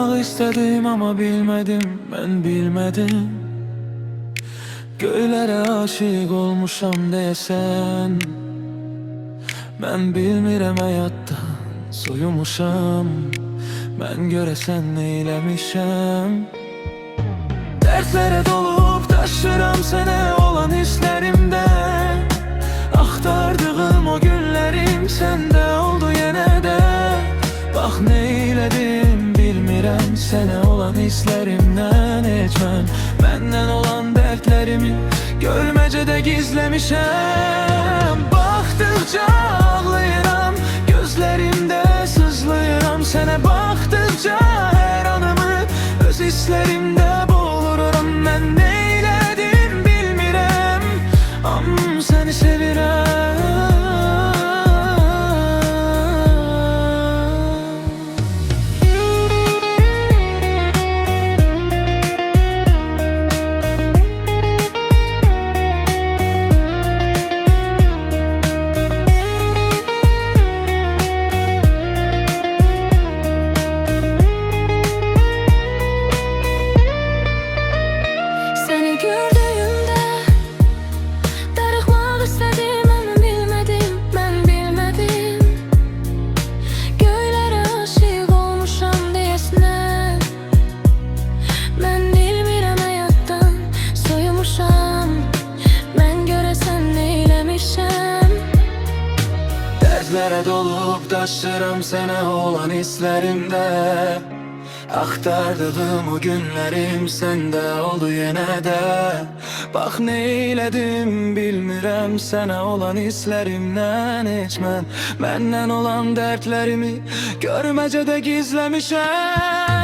Darıxmaq istedim ama bilmedim, ben bilmedim. Göylərə aşık olmuşam deyəsən, mən bilmirəm həyatdan soyumuşam. Mən görəsən neyləmişəm. Dertlere dolup taşıram sənə olan hislerimdə. Aktardığım o günlerim sende oldu yenə də. Bax neylədim bilmirəm, sənə olan hislerimdən heç məndən olan dertlerimi görməcədə gizləmişəm. Baxdıqca ağlayıram, gözlerimdə sızlayıram. Sənə baxdıqca hər anımı öz hislerimdə boğuluram. Mən neylədim bilmirəm, səni sevirəm. Dertlere dolup taşırım sənə olan hislerimdə. Aktardığım o günlerim sende oldu yenə də. Bax neylədim bilmirəm, sənə olan hislerimdən heç məndən olan dertlerimi görməcədə gizləmişəm.